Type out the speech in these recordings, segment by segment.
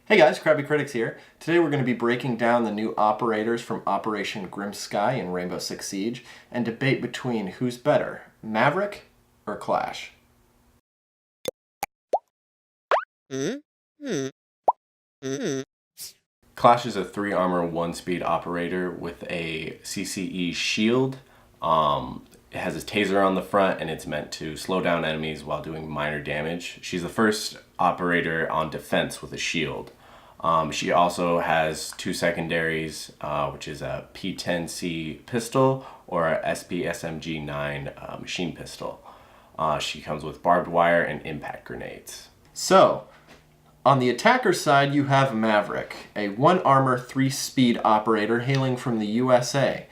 Hey guys, Krabby Critics here. Today we're going to be breaking down the new operators from Operation Grim Sky in Rainbow Six Siege and debate between who's better, Maverick or Clash. Clash is a 3 armor 1 speed operator with a CCE shield. It has a taser on the front and it's meant to slow down enemies while doing minor damage. She's the first operator on defense with a shield. She also has 2 secondaries, which is a P10C pistol or a SP-SMG-9 machine pistol. She comes with barbed wire and impact grenades. So, on the attacker side, you have Maverick, a 1 armor 3 speed operator hailing from the USA.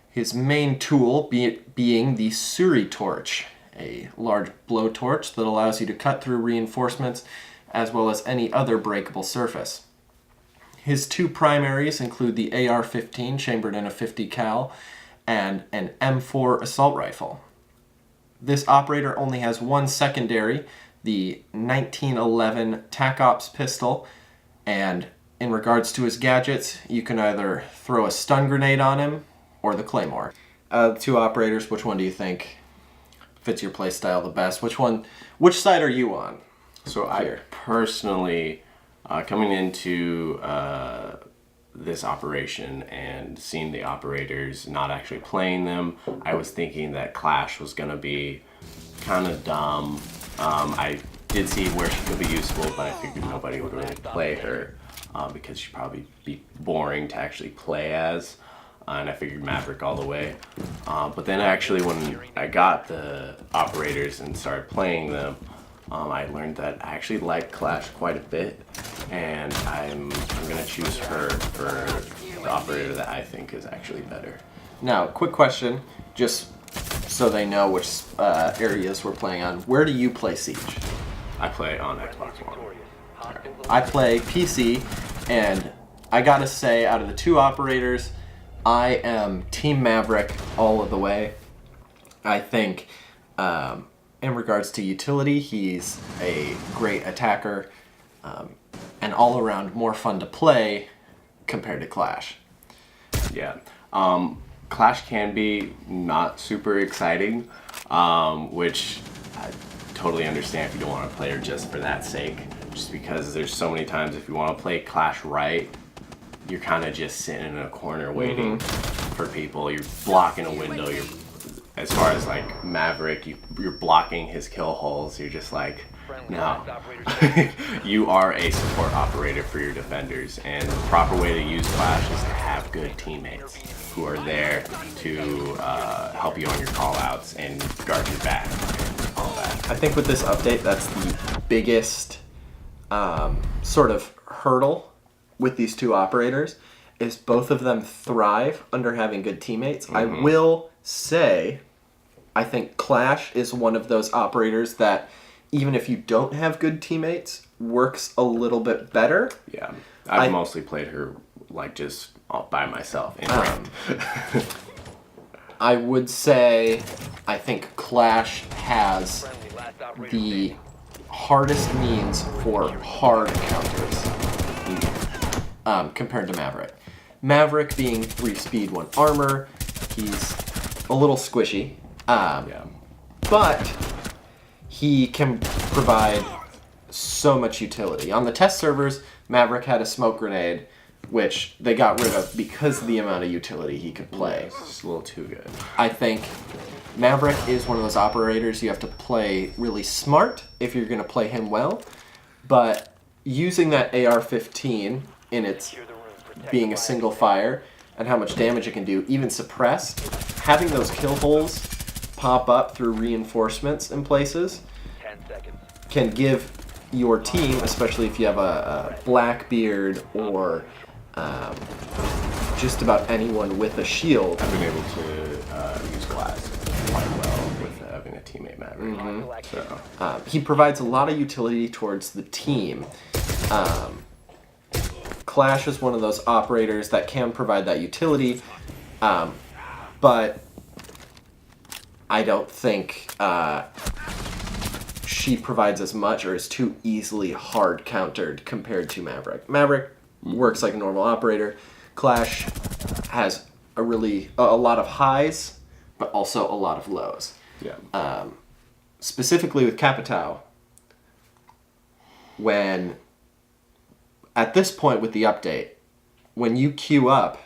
His main tool being the Suri torch, a large blowtorch that allows you to cut through reinforcements as well as any other breakable surface. His 2 primaries include the AR-15 chambered in a 50 cal and an M4 assault rifle. This operator only has 1 secondary, the 1911 TAC Ops pistol, and in regards to his gadgets, you can either throw a stun grenade on him or the Claymore. The 2 operators, which one do you think fits your playstyle the best? Which side are you on? So I personally, coming into this operation and seeing the operators not actually playing them, I was thinking that Clash was going to be kind of dumb. I did see where she could be useful, but I figured nobody would really play her because she'd probably be boring to actually play as. And I figured Maverick all the way. But then actually when I got the operators and started playing them, I learned that I actually like Clash quite a bit, and I'm going to choose her for the operator that I think is actually better. Now, quick question, just so they know which areas we're playing on. Where do you play Siege? I play on Xbox One. Right. I play PC, and I gotta say, out of the 2 operators, I am Team Maverick all of the way. I think, in regards to utility, he's a great attacker, and all around more fun to play compared to Clash. Yeah. Clash can be not super exciting, which I totally understand if you don't want to play her just for that sake. Just because there's so many times if you want to play Clash right, you're kind of just sitting in a corner waiting for people. You're blocking a window. As far as like Maverick, you're blocking his kill holes. You're just like, no. You are a support operator for your defenders, and the proper way to use Clash is to have good teammates who are there to help you on your call-outs and guard your back and all that. I think with this update, that's the biggest sort of hurdle with these 2 operators, is both of them thrive under having good teammates. I will say, I think Clash is one of those operators that, even if you don't have good teammates, works a little bit better. Yeah, I've mostly played her like just all by myself in ranked. I would say I think Clash has the hardest means for hard counters compared to Maverick. Maverick being 3 speed 1 armor, he's a little squishy, but he can provide so much utility. On the test servers, Maverick had a smoke grenade, which they got rid of because of the amount of utility he could play. It's just a little too good. I think Maverick is one of those operators you have to play really smart if you're going to play him well, but using that AR-15 in its being a single fire and how much damage it can do, even suppressed, having those kill holes pop up through reinforcements in places can give your team, especially if you have a Blackbeard or just about anyone with a shield. I've been able to use Clash quite well with having a teammate Maverick. So. He provides a lot of utility towards the team. Clash is one of those operators that can provide that utility, but I don't think she provides as much or is too easily hard countered compared to Maverick. Maverick works like a normal operator. Clash has a lot of highs, but also a lot of lows. Yeah. Specifically with Capitao, when at this point with the update, when you queue up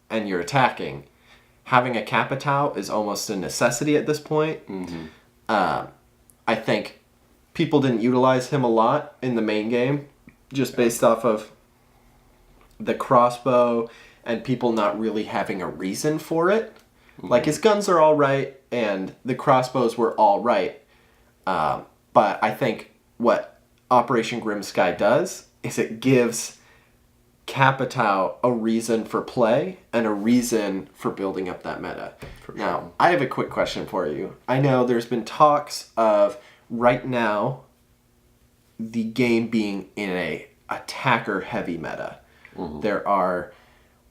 and you're attacking, having a Capitao is almost a necessity at this point. Mm-hmm. I think people didn't utilize him a lot in the main game, just based off of the crossbow and people not really having a reason for it. Mm-hmm. Like, his guns are all right, and the crossbows were all right. But I think what Operation Grim Sky does is it gives Capitao a reason for play and a reason for building up that meta. Now, I have a quick question for you. I know there's been talks of right now the game being in a attacker-heavy meta. Mm-hmm. There are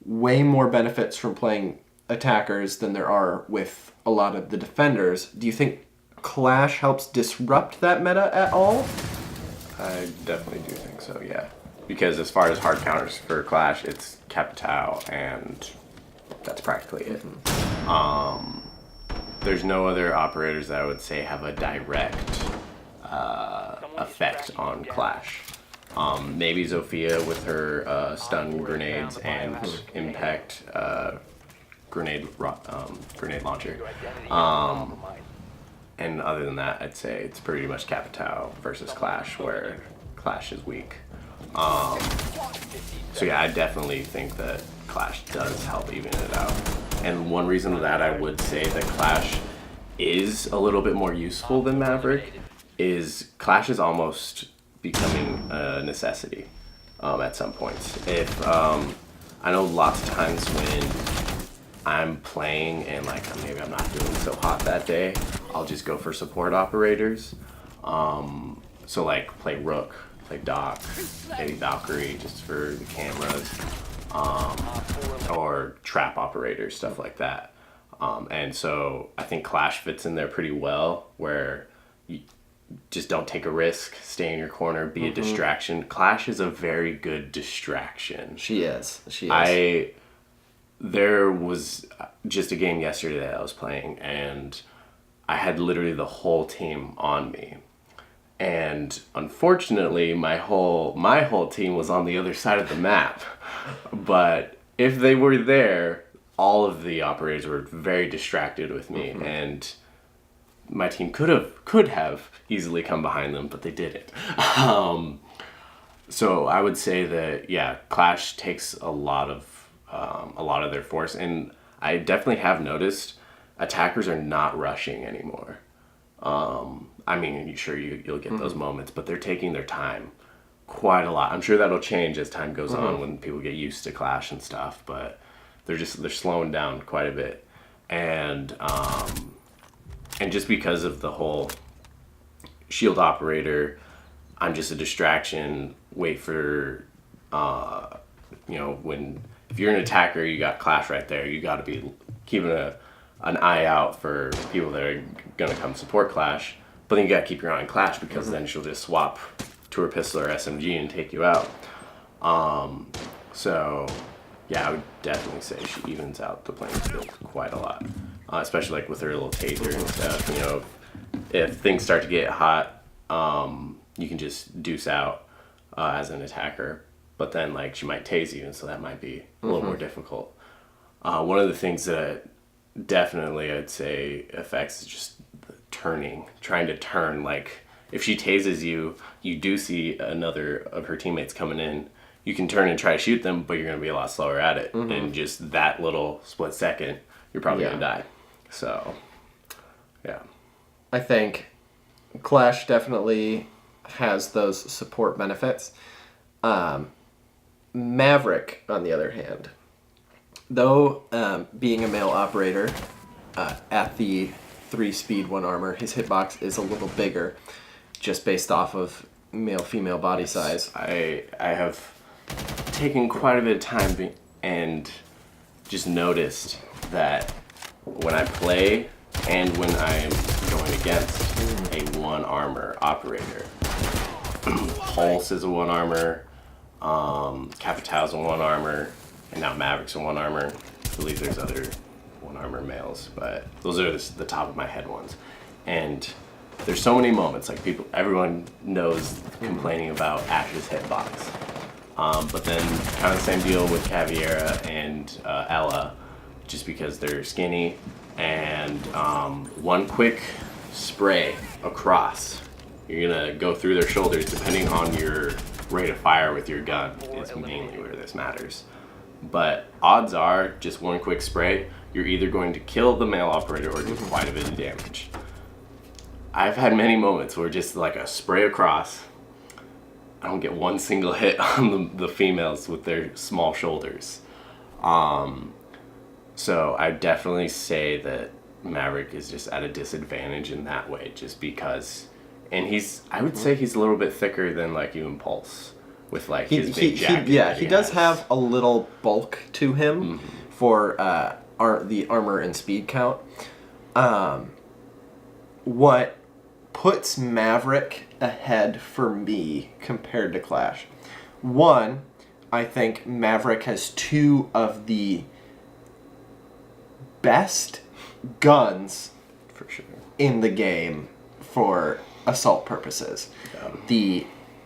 way more benefits from playing attackers than there are with a lot of the defenders. Do you think Clash helps disrupt that meta at all? I definitely do think so, yeah. Because as far as hard counters for Clash, it's Capitao, and that's practically it. Mm-hmm. There's no other operators that I would say have a direct effect on Clash. Maybe Zofia with her stun grenades and impact grenade launcher. And other than that, I'd say it's pretty much Capitao versus Clash, where Clash is weak. So yeah, I definitely think that Clash does help even it out. And one reason that I would say that Clash is a little bit more useful than Maverick is Clash is almost becoming a necessity at some points. If I know lots of times when I'm playing and like maybe I'm not doing so hot that day, I'll just go for support operators. So like play Rook, play Doc, maybe Valkyrie just for the cameras, or trap operators, stuff like that. And so I think Clash fits in there pretty well, where you just don't take a risk, stay in your corner, be a distraction. Clash is a very good distraction. She is. There was just a game yesterday that I was playing, and I had literally the whole team on me. And unfortunately, my whole team was on the other side of the map. But if they were there, all of the operators were very distracted with me, and my team could have easily come behind them, but they didn't. So I would say that yeah, Clash takes a lot of their force, and I definitely have noticed attackers are not rushing anymore. I mean, sure you'll get those moments, but they're taking their time quite a lot. I'm sure that'll change as time goes on when people get used to Clash and stuff, but they're slowing down quite a bit, and just because of the whole shield operator, I'm just a distraction. Wait for if you're an attacker, you got Clash right there. You got to be keeping an eye out for people that are gonna come support Clash. But then you gotta keep your eye on Clash, because then she'll just swap to her pistol or SMG and take you out. So yeah, I would definitely say she evens out the playing field quite a lot, especially like with her little taser and stuff. If things start to get hot, you can just deuce out as an attacker. But then like she might tase you, and so that might be a little more difficult. One of the things that definitely I'd say affects is just the turning, trying to turn. Like if she tases you, you do see another of her teammates coming in, you can turn and try to shoot them, but you're going to be a lot slower at it. And just that little split second, you're probably going to die. So yeah, I think Clash definitely has those support benefits. Maverick, on the other hand, though being a male operator at the 3-speed 1 armor, his hitbox is a little bigger, just based off of male-female body size. I have taken quite a bit of time and just noticed that when I play and when I'm going going against a 1 armor operator. Pulse is a 1 armor, Capitale's a 1 armor, and now Maverick's a 1 armor. I believe there's other 1 armor males, but those are the top of my head ones. And there's so many moments, like everyone knows complaining about Ash's hitbox. But then kind of the same deal with Caviera and Ella, just because they're skinny, and 1 quick spray across, you're gonna go through their shoulders depending on your rate of fire with your gun is mainly where this matters. But odds are, just 1 quick spray, you're either going to kill the male operator or do quite a bit of damage. I've had many moments where just like a spray across, I don't get 1 single hit on the females with their small shoulders. So I definitely say that Maverick is just at a disadvantage in that way, just because, and I would say he's a little bit thicker than like even Pulse with like his big jacket. He does have a little bulk to him for the armor and speed count. What puts Maverick ahead for me compared to Clash? 1, I think Maverick has 2 of the best guns for sure in the game for assault purposes. The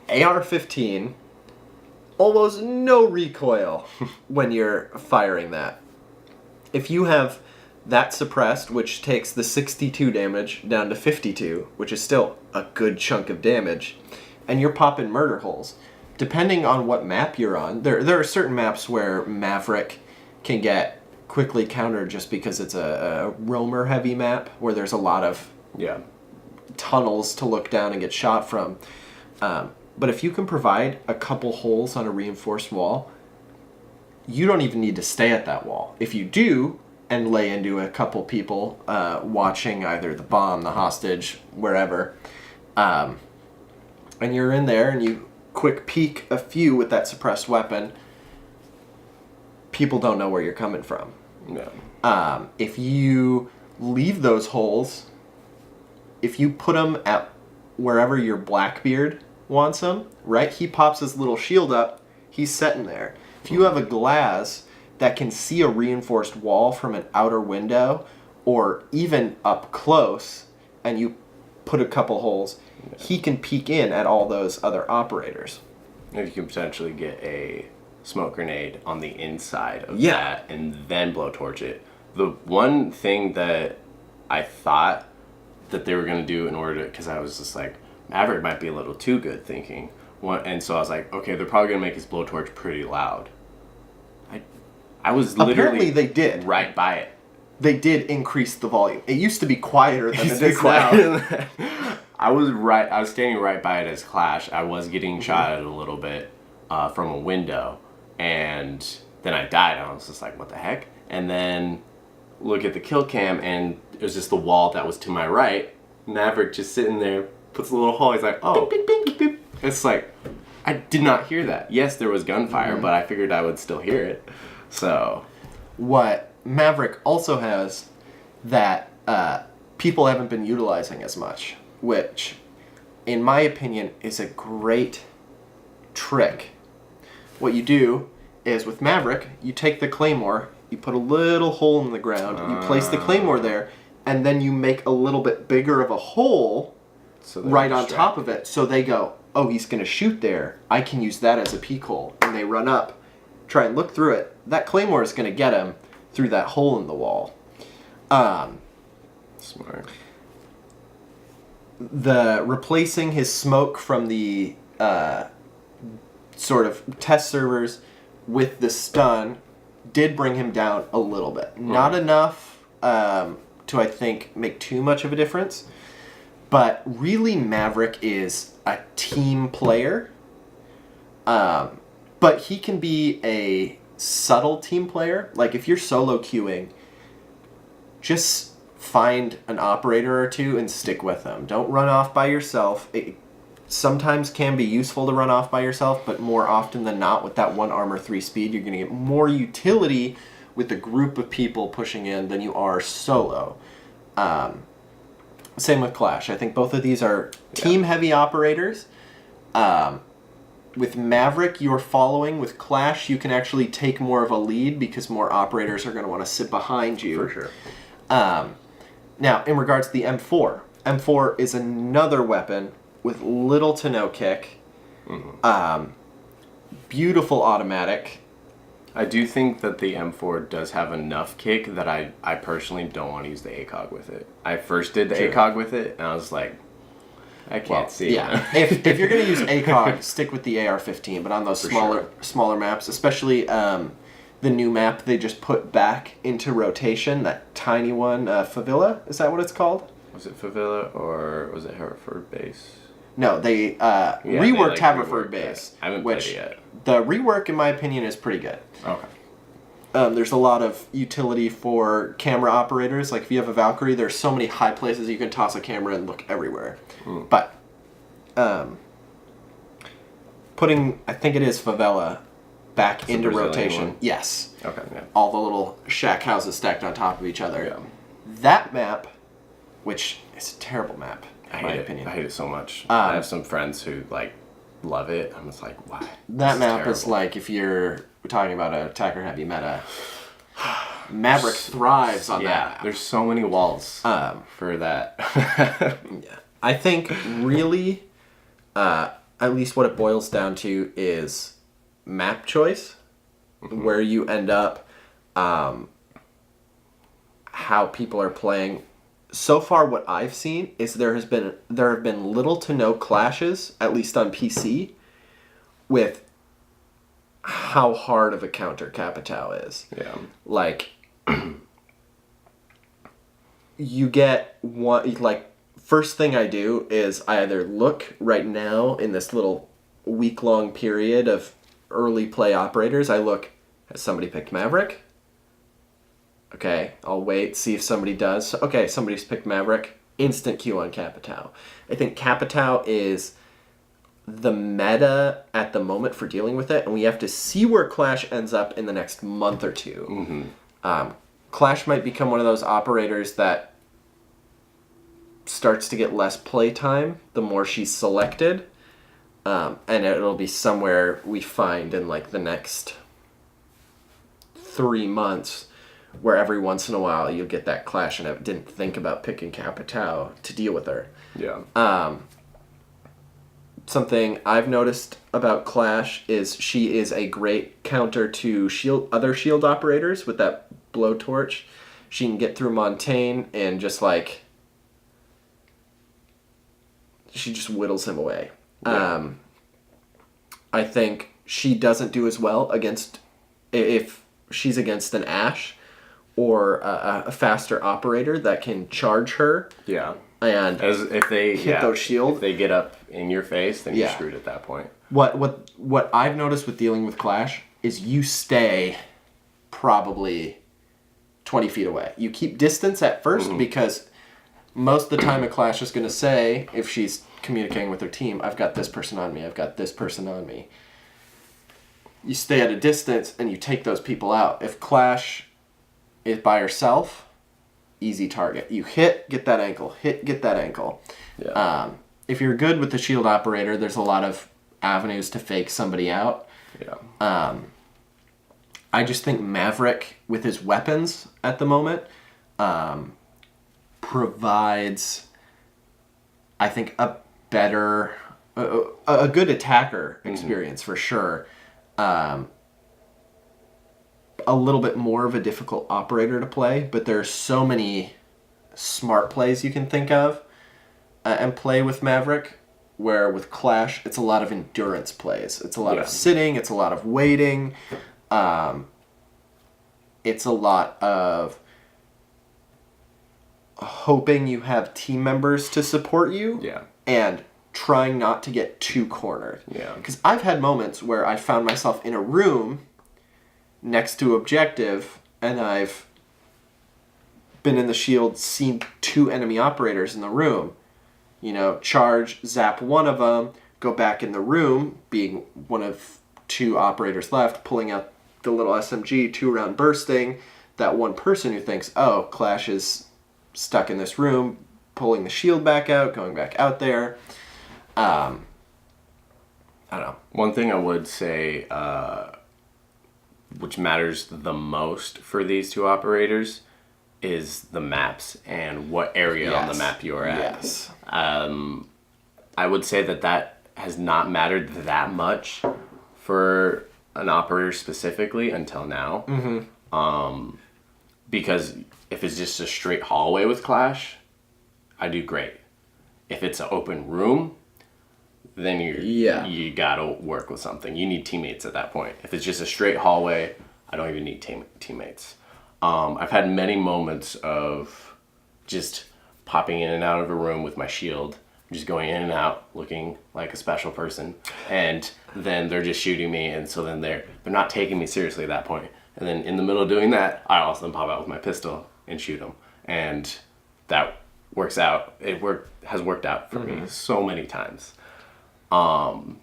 AR-15, almost no recoil when you're firing that. If you have that suppressed, which takes the 62 damage down to 52, which is still a good chunk of damage, and you're popping murder holes, depending on what map you're on, there are certain maps where Maverick can get quickly countered just because it's a roamer heavy map where there's a lot of tunnels to look down and get shot from. But if you can provide a couple holes on a reinforced wall, you don't even need to stay at that wall. If you do, and lay into a couple people watching either the bomb, the hostage, wherever, and you're in there and you quick peek a few with that suppressed weapon, people don't know where you're coming from. No. If you leave those holes, if you put them at wherever your Blackbeard wants them, right? He pops his little shield up, he's sitting there. If you have a glass that can see a reinforced wall from an outer window or even up close, and you put a couple holes, he can peek in at all those other operators. And you can potentially get a smoke grenade on the inside of that and then blowtorch it. The one thing that I thought that they were going to do in order to, because I was just like, Maverick might be a little too good thinking. And so I was like, okay, they're probably going to make his blowtorch pretty loud. I was literally apparently they did. Right by it. They did increase the volume. It used to be quieter than it is now. I was standing right by it as Clash. I was getting shot at a little bit from a window, and then I died. I was just like, what the heck? And then look at the kill cam, and it was just the wall that was to my right. Maverick just sitting there, puts a little hole. He's like, oh. Beep, beep, beep, beep. It's like, I did not hear that. Yes, there was gunfire, but I figured I would still hear it. So, what Maverick also has that people haven't been utilizing as much, which, in my opinion, is a great trick. What you do is with Maverick, you take the Claymore, you put a little hole in the ground, you place the Claymore there, and then you make a little bit bigger of a hole right on top of it, so they go, oh, he's going to shoot there. I can use that as a peek hole. And they run up, try and look through it. That Claymore is going to get him through that hole in the wall. Smart. The replacing his smoke from the sort of test servers with the stun did bring him down a little bit. Not enough to, I think, make too much of a difference. But really, Maverick is a team player. But he can be a subtle team player. Like, if you're solo queuing, just find an operator or two and stick with them. Don't run off by yourself. It sometimes can be useful to run off by yourself, but more often than not, with that 1 armor 3 speed, you're going to get more utility with a group of people pushing in than you are solo. Same with Clash. I think both of these are team-heavy operators. With Maverick, you're following. With Clash, you can actually take more of a lead because more operators are going to want to sit behind you. For sure. Now, in regards to the M4, M4 is another weapon with little to no kick. Beautiful automatic. I do think that the M4 does have enough kick that I personally don't want to use the ACOG with it. I first did the ACOG with it, and I was like, I can't see it. if you're going to use ACOG, stick with the AR-15, but on those smaller maps, especially the new map they just put back into rotation, that tiny one, Favilla, is that what it's called? Was it Favilla or was it Hereford Base? No, they reworked Haverford Base. I haven't played it yet. The rework, in my opinion, is pretty good. Okay. There's a lot of utility for camera operators. Like if you have a Valkyrie, there's so many high places you can toss a camera and look everywhere. But putting, I think it is Favela, back into rotation. One? Yes. Okay. Yeah. All the little shack houses stacked on top of each other. Yeah. That map, which is a terrible map, in my opinion. I hate it so much. I have some friends who love it. I'm just like, why? That map is like if you're talking about an attacker heavy meta. Maverick thrives on that map. There's so many walls for that. I think really, at least what it boils down to is map choice, where you end up, how people are playing. So far, what I've seen is there have been little to no clashes, at least on PC, with how hard of a counter Capitao is. Yeah. Like, you get one, like, first thing I do is I either look right now in this little week-long period of early play operators, I look, has somebody picked Maverick? Okay, I'll wait, see if somebody does. Okay, somebody's picked Maverick. Instant Q on Capitao. I think Capitao is the meta at the moment for dealing with it, and we have to see where Clash ends up in the next month or two. Clash might become one of those operators that starts to get less playtime the more she's selected, and it'll be somewhere we find in like the next 3 months where every once in a while you'll get that Clash and I didn't think about picking Capitao to deal with her. Yeah. Something I've noticed about Clash is she is a great counter to other shield operators with that blowtorch. She can get through Montaigne and just like she just whittles him away. Yeah. I think she doesn't do as well if she's against an Ashe or a faster operator that can charge her. Yeah. And if they hit those shields. If they get up in your face, then you're screwed at that point. What I've noticed with dealing with Clash is you stay probably 20 feet away. You keep distance at first because most of the time a Clash is going to say, if she's communicating with her team, I've got this person on me, I've got this person on me. You stay at a distance and you take those people out. If Clash is by herself, easy target. You hit, get that ankle. Hit, get that ankle. Yeah. If you're good with the shield operator, there's a lot of avenues to fake somebody out. Yeah. I just think Maverick, with his weapons at the moment, provides, I think, a better, a good attacker experience for sure. A little bit more of a difficult operator to play, but there's so many smart plays you can think of and play with Maverick, where with Clash, it's a lot of endurance plays. It's a lot of sitting, it's a lot of waiting, it's a lot of hoping you have team members to support you and trying not to get too cornered. Yeah. Because I've had moments where I found myself in a room next to objective, and I've been in the shield, seen 2 enemy operators in the room. You know, charge, zap one of them, go back in the room, being one of 2 operators left, pulling out the little SMG, 2-round bursting. That one person who thinks, oh, Clash is stuck in this room, pulling the shield back out, going back out there. I don't know. One thing I would say, which matters the most for these two operators, is the maps and what area on the map you are at. Yes. I would say that has not mattered that much for an operator specifically until now. Because if it's just a straight hallway with Clash, I do great. If it's an open room, then you gotta work with something. You need teammates at that point. If it's just a straight hallway, I don't even need teammates. I've had many moments of just popping in and out of a room with my shield, just going in and out, looking like a special person, and then they're just shooting me, and so then they're not taking me seriously at that point. And then in the middle of doing that, I also pop out with my pistol and shoot them, and that works out. Has worked out for me so many times. So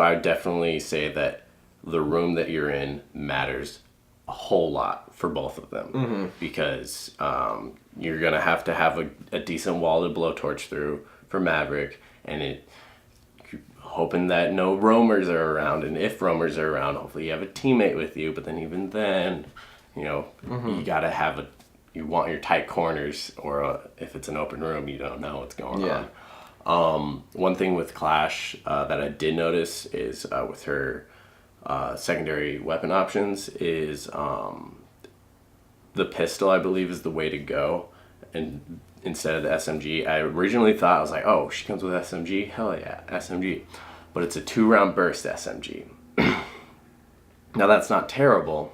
I would definitely say that the room that you're in matters a whole lot for both of them, because you're gonna have to have a decent wall to blowtorch through for Maverick, and you're hoping that no roamers are around, and if roamers are around, hopefully you have a teammate with you. But then even then, you gotta have you want your tight corners, or if it's an open room, you don't know what's going on. One thing with Clash that I did notice is with her secondary weapon options is the pistol, I believe, is the way to go, and instead of the SMG. I originally thought, I was like, oh, she comes with SMG? Hell yeah, SMG. But it's a 2-round burst SMG. Now that's not terrible,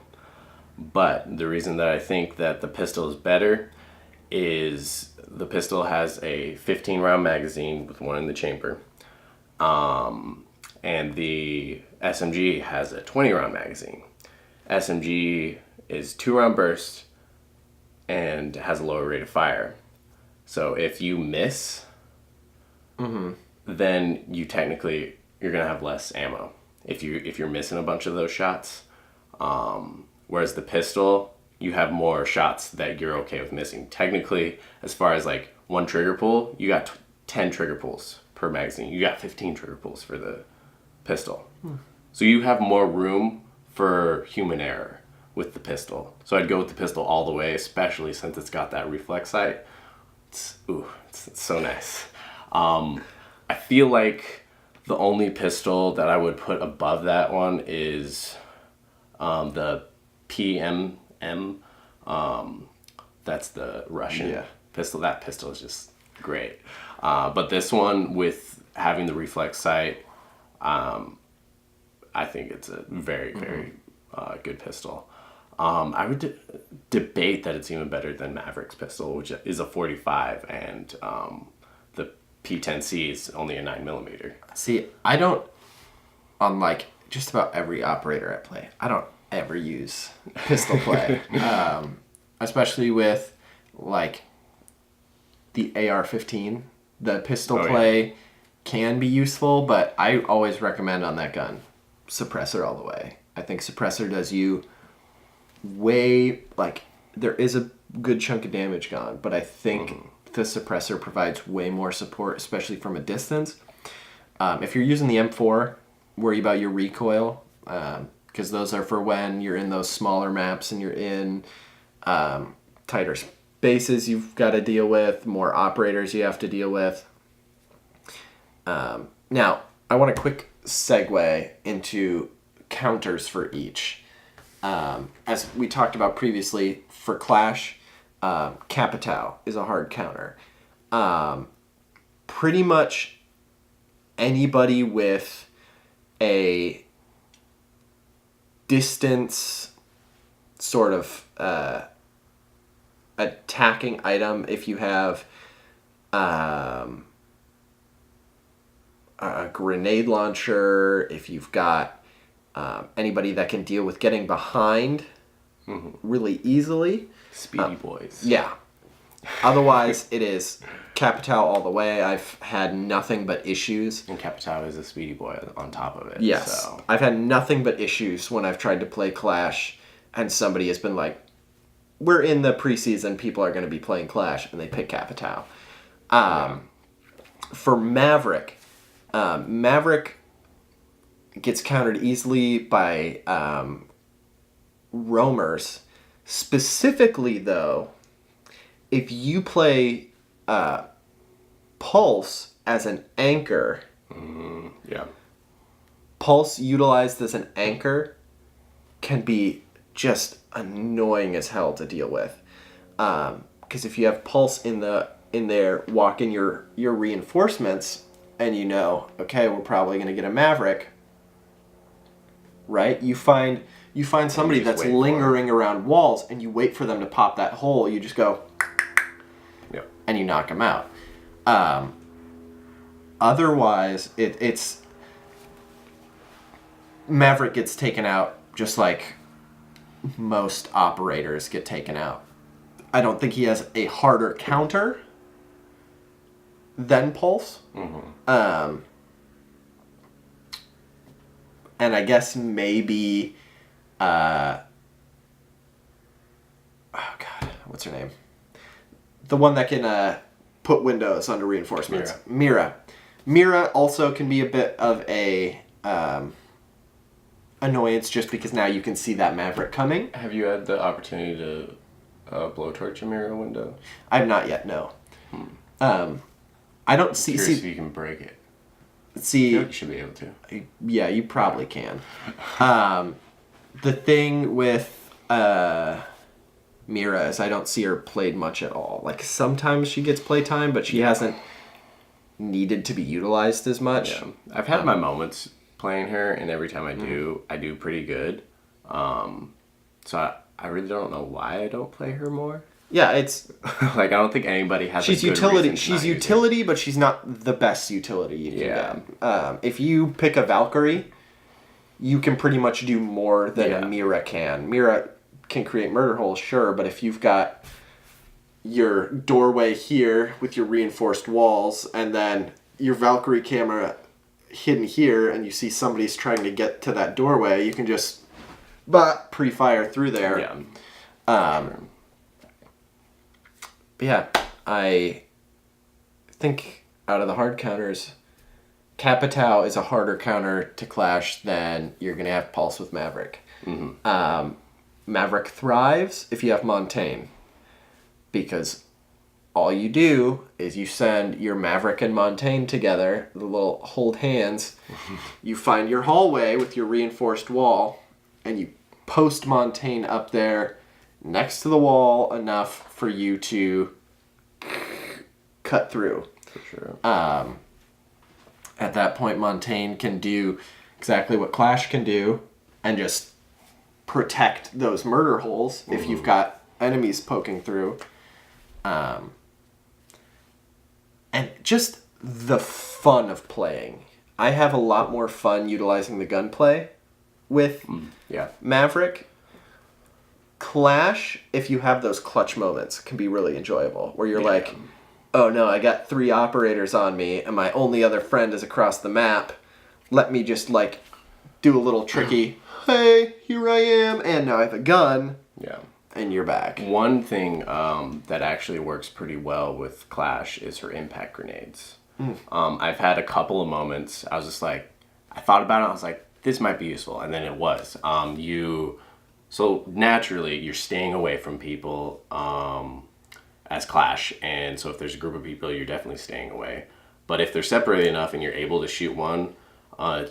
but the reason that I think that the pistol is better is the pistol has a 15-round magazine with one in the chamber, and the SMG has a 20-round magazine. SMG is 2-round burst and has a lower rate of fire. So if you miss, then you're gonna have less ammo if you're missing a bunch of those shots. Whereas the pistol, you have more shots that you're okay with missing. Technically, as far as like one trigger pull, you got 10 trigger pulls per magazine. You got 15 trigger pulls for the pistol. So you have more room for human error with the pistol. So I'd go with the pistol all the way, especially since it's got that reflex sight. It's so nice. I feel like the only pistol that I would put above that one is the PMM. That's the Russian pistol. That pistol is just great. But this one, with having the reflex sight, I think it's a very, very good pistol. I would debate that it's even better than Maverick's pistol, which is a 45, and the P10C is only a 9mm. See, I don't, on like just about every operator I play, I don't ever use pistol play. Especially with like the AR-15. The pistol play can be useful, but I always recommend on that gun suppressor all the way. I think suppressor does you way, like, there is a good chunk of damage gone, but I think the suppressor provides way more support, especially from a distance. If you're using the M4, worry about your recoil, because those are for when you're in those smaller maps and you're in tighter spaces you've got to deal with, more operators you have to deal with. Now, I want a quick segue into counters for each. As we talked about previously, for Clash, Capitao is a hard counter. Pretty much anybody with a distance sort of attacking item, if you have a grenade launcher, if you've got anybody that can deal with getting behind really easily. Speedy boys. Yeah. Otherwise, it is Capitao all the way. I've had nothing but issues. And Capitao is a speedy boy on top of it. Yes. So. I've had nothing but issues when I've tried to play Clash and somebody has been like, we're in the preseason. People are going to be playing Clash, and they pick Capitao. For Maverick, Maverick gets countered easily by roamers. Specifically, though, if you play Pulse as an anchor, Yeah. Pulse utilized as an anchor can be just annoying as hell to deal with. Because if you have Pulse in there walking your reinforcements, and you know, okay, we're probably going to get a Maverick, right? You find somebody that's lingering around walls, and you wait for them to pop that hole. You just go, Yep. and you knock them out. Otherwise, it's Maverick gets taken out just like most operators get taken out. I don't think he has a harder counter than Pulse. And I guess maybe oh god, what's her name? The one that can put windows under reinforcements. Mira also can be a bit of a annoyance just because now you can see that Maverick coming. Have you had the opportunity to blowtorch a mirror window? I've not yet, no. I don't see If you can break it. See, You should be able to. yeah, you probably can. The thing with Mira is I don't see her played much at all. Like, sometimes she gets playtime, but she hasn't needed to be utilized as much. Yeah. I've had my moments playing her, and every time I do pretty good. So I really don't know why I don't play her more. Yeah, it's Like, I don't think anybody has she's a good utility. reason to She's not use her. utility, but she's not the best utility you can get. If you pick a Valkyrie, you can pretty much do more than a Mira can. Mira can create murder holes, sure, but if you've got your doorway here with your reinforced walls, and then your Valkyrie camera hidden here, and you see somebody's trying to get to that doorway, you can just pre-fire through there. Yeah. But yeah, I think out of the hard counters, Capitao is a harder counter to Clash than you're going to have Pulse with Maverick. Maverick thrives if you have Montaigne, because all you do is you send your Maverick and Montaigne together, the little hold hands, you find your hallway with your reinforced wall, and you post Montaigne up there next to the wall enough for you to cut through. For sure. At that point, Montaigne can do exactly what Clash can do and just protect those murder holes if you've got enemies poking through. And just the fun of playing. I have a lot more fun utilizing the gunplay with Maverick. Clash, if you have those clutch moments, can be really enjoyable. Where you're like, oh no, I got 3 operators on me, and my only other friend is across the map. Let me just, like, do a little tricky, hey, here I am, and now I have a gun. Yeah. And you're back. One thing that actually works pretty well with Clash is her impact grenades. I've had a couple of moments, I was just like, I thought about it, I was like, this might be useful, and then it was. So naturally, you're staying away from people as Clash, and so if there's a group of people, you're definitely staying away. But if they're separated enough and you're able to shoot one,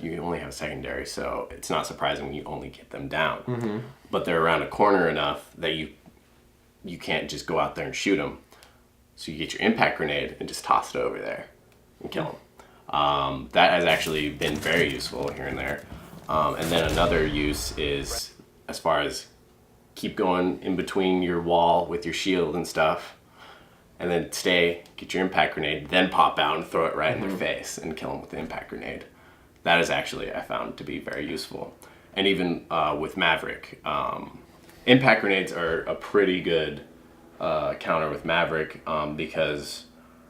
you only have a secondary, so it's not surprising when you only get them down. But they're around a corner enough that you can't just go out there and shoot them. So you get your impact grenade and just toss it over there and kill them. That has actually been very useful here and there. And then another use is, as far as keep going in between your wall with your shield and stuff, and then get your impact grenade, then pop out and throw it right in their face and kill them with the impact grenade. That is actually, I found to be very useful. And even with Maverick, impact grenades are a pretty good counter with Maverick, because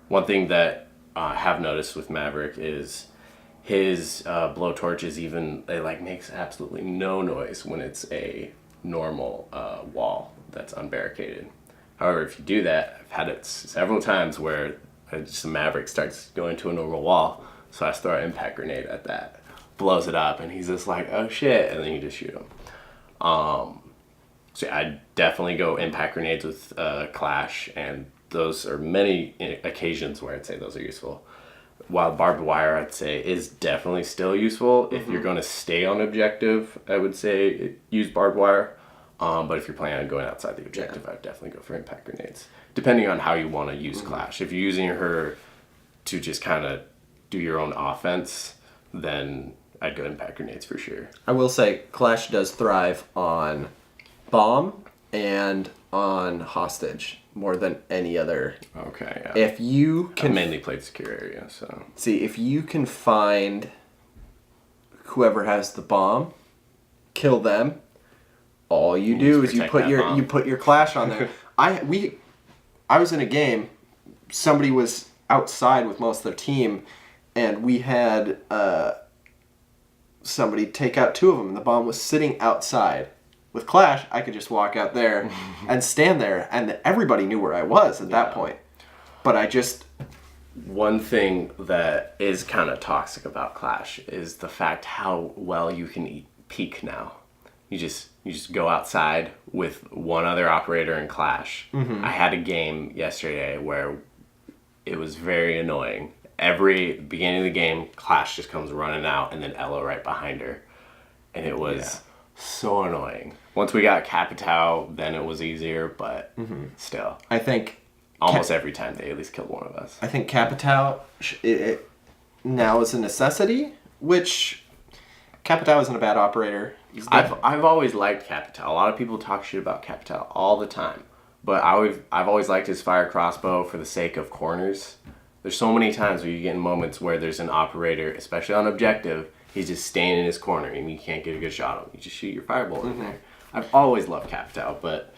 one thing that I have noticed with Maverick is his blowtorch is makes absolutely no noise when it's a normal wall. that's unbarricaded. However, if you do that, I've had it several times where just a Maverick starts going to a normal wall, so I throw an impact grenade at that, blows it up, and he's just like, oh shit, and then you just shoot him. So yeah, I definitely go impact grenades with Clash, and those are many occasions where I'd say those are useful. While barbed wire, I'd say, is definitely still useful. If you're going to stay on objective, I would say use barbed wire. But if you're planning on going outside the objective, I'd definitely go for impact grenades. Depending on how you want to use Clash. If you're using her to just kind of do your own offense, then I'd go impact grenades for sure. I will say Clash does thrive on bomb and on hostage more than any other. Okay, yeah. If you I can mainly played secure area, so... see, if you can find whoever has the bomb, kill them. All you do is you put your Clash on there. I was in a game. Somebody was outside with most of their team, and we had somebody take out two of them, and the bomb was sitting outside. With Clash, I could just walk out there and stand there, and everybody knew where I was at that point. But I just... One thing that is kind of toxic about Clash is the fact how well you can peek now. You just go outside with one other operator in Clash. I had a game yesterday where it was very annoying. Every beginning of the game, Clash just comes running out, and then Elo right behind her. And it was... so annoying. Once we got Capitao, then it was easier, but still. I think... Almost every time they at least killed one of us. I think Capitao it now is a necessity, which... Capitao isn't a bad operator. I've always liked Capitao. A lot of people talk shit about Capitao all the time. But I've always liked his fire crossbow for the sake of corners. There's so many times where you get in moments where there's an operator, especially on objective, he's just staying in his corner and you can't get a good shot on him. You just shoot your fireball in there. I've always loved Capitao, but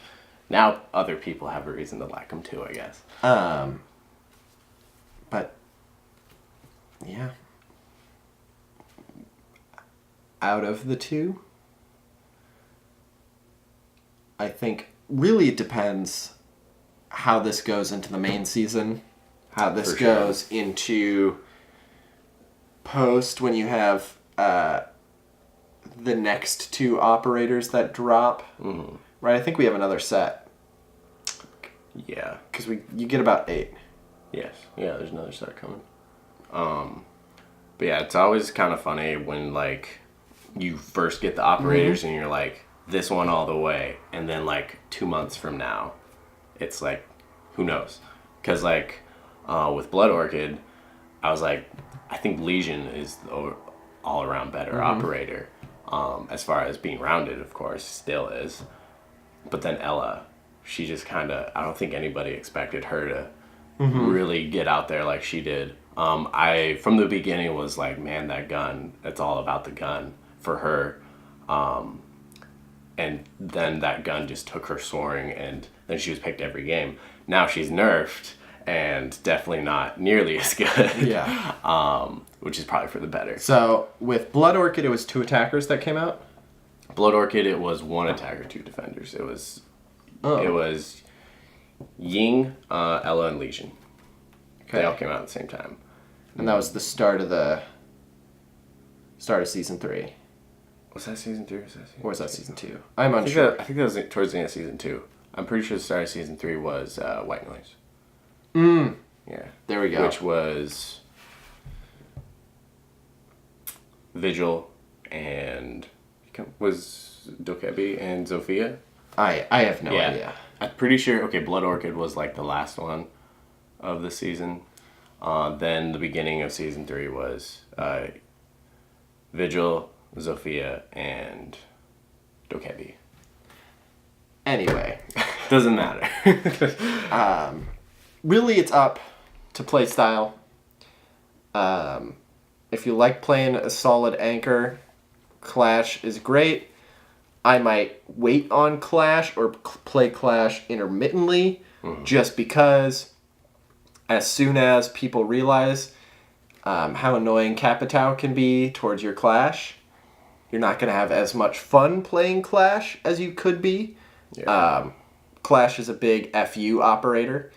now other people have a reason to like him too, I guess. But yeah. Out of the two, I think really it depends how this goes into the main season, how this goes into post when you have the next two operators that drop. Right, I think we have another set. Yeah. Because you get about 8. Yes. Yeah, there's another set coming. But yeah, it's always kind of funny when, like, you first get the operators and you're like, this one all the way. And then, like, 2 months from now, it's like, who knows? Because, like, with Blood Orchid, I was like, I think Legion is the all-around better operator. As far as being rounded, of course, still is. But then Ella, she just kind of... I don't think anybody expected her to really get out there like she did. I, from the beginning, was like, man, that gun, it's all about the gun for her. And then that gun just took her soaring, and then she was picked every game. Now she's nerfed, and definitely not nearly as good. Yeah. Which is probably for the better. So, with Blood Orchid, it was 2 attackers that came out? Blood Orchid, it was 1 attacker, 2 defenders. It was Ying, Ella, and Legion. Okay. They all came out at the same time. And that was the start of season 3. Was that season 3 or was that season 2? Or was that season 2? I'm unsure. I think that was towards the end of season 2. I'm pretty sure the start of season 3 was White Noise. Yeah. There we go. Which was Vigil and... Was Dokebi and Zofia? I have no idea. I'm pretty sure, Blood Orchid was like the last one of the season. Then the beginning of season 3 was Vigil, Zofia, and Dokebi. Anyway. Doesn't matter. Really, it's up to play style. If you like playing a solid anchor, Clash is great. I might wait on Clash or play Clash intermittently just because as soon as people realize how annoying Capitao can be towards your Clash, you're not going to have as much fun playing Clash as you could be. Yeah. Clash is a big FU operator,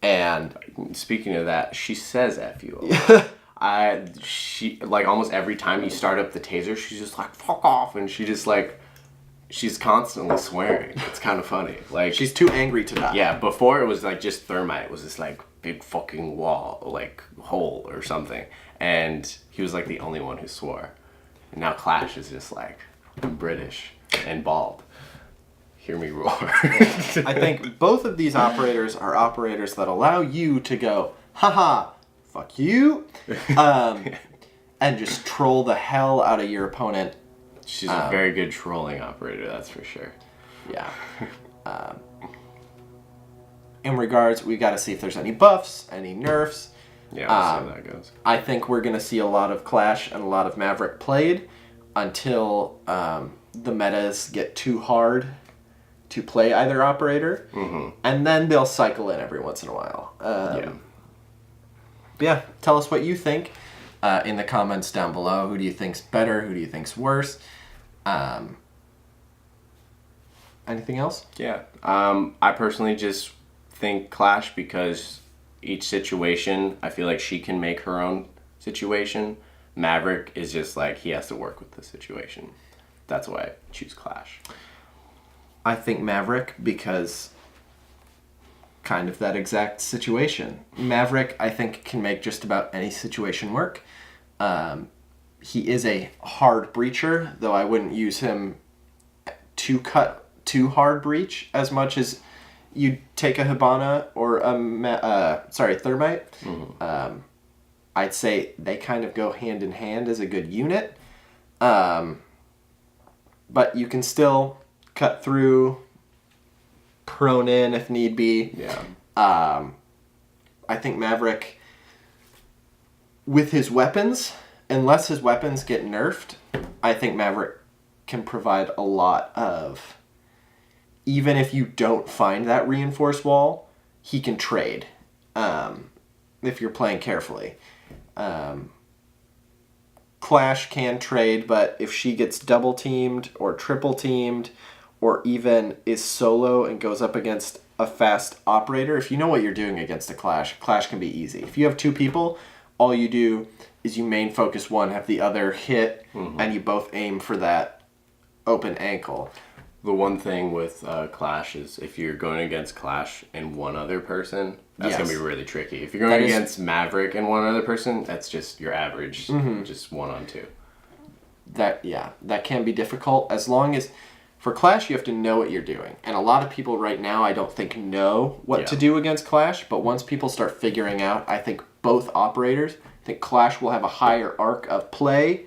and Speaking of that, she says "f you." She like almost every time you start up the taser, she's just like "fuck off," and she's constantly swearing. It's kind of funny. Like she's too angry to die. yeah. Before it was like just thermite. It was this like big fucking wall, like hole or something, and he was like the only one who swore. And now Clash is just like I'm British and bald. Hear me roar. I think both of these operators are operators that allow you to go, haha, fuck you, and just troll the hell out of your opponent. She's a very good trolling operator, that's for sure. Yeah. In regards, we got to see if there's any buffs, any nerfs. Yeah, we'll see how that goes. I think we're going to see a lot of Clash and a lot of Maverick played until the metas get too hard to play either operator, and then they'll cycle in every once in a while. Yeah, tell us what you think in the comments down below. Who do you think's better? Who do you think's worse? Anything else? Yeah. I personally just think Clash because each situation, I feel like she can make her own situation. Maverick is just like he has to work with the situation. That's why I choose Clash. I think Maverick because kind of that exact situation. Maverick, I think, can make just about any situation work. He is a hard breacher, though I wouldn't use him to cut too hard breach as much as you take a Hibana or a Thermite. I'd say they kind of go hand in hand as a good unit. But you can still cut through, prone in if need be. Yeah. I think Maverick, with his weapons, unless his weapons get nerfed, I think Maverick can provide a lot of, even if you don't find that reinforced wall, he can trade if you're playing carefully. Clash can trade, but if she gets double teamed or triple teamed, or even is solo and goes up against a fast operator, if you know what you're doing against a Clash can be easy. If you have two people, all you do is you main focus one, have the other hit, and you both aim for that open ankle. The one thing with Clash is if you're going against Clash and one other person, that's going to be really tricky. If you're going against Maverick and one other person, that's just your average, just 1-on-2. That can be difficult. As long as, for Clash, you have to know what you're doing. And a lot of people right now, I don't think, know what to do against Clash. But once people start figuring out, I think both operators, I think Clash will have a higher arc of play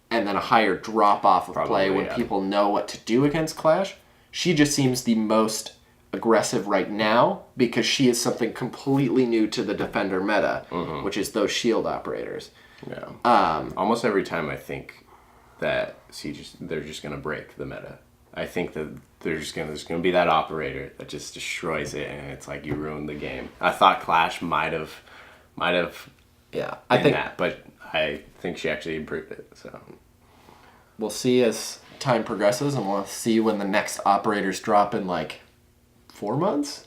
and then a higher drop-off of play when people know what to do against Clash. She just seems the most aggressive right now because she is something completely new to the Defender meta, which is those shield operators. Yeah. Almost every time I think that they're just going to break the meta. I think that there's going to be that operator that just destroys it, and it's like you ruined the game. I thought Clash might have I think that, but I think she actually improved it. So we'll see as time progresses, and we'll see when the next operators drop in like 4 months.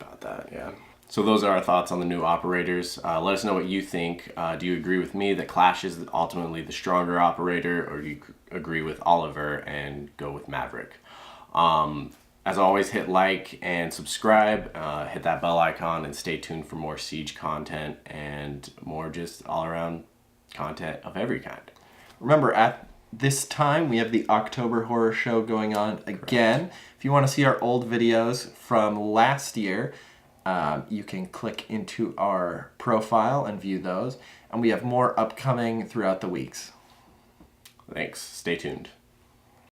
About that, yeah. So those are our thoughts on the new operators. Let us know what you think. Do you agree with me that Clash is ultimately the stronger operator, or do you agree with Oliver and go with Maverick? As always, hit like and subscribe, hit that bell icon, and stay tuned for more Siege content and more just all-around content of every kind. Remember, at this time, we have the October Horror Show going on again. Correct. If you want to see our old videos from last year, you can click into our profile and view those. And we have more upcoming throughout the weeks. Thanks. Stay tuned.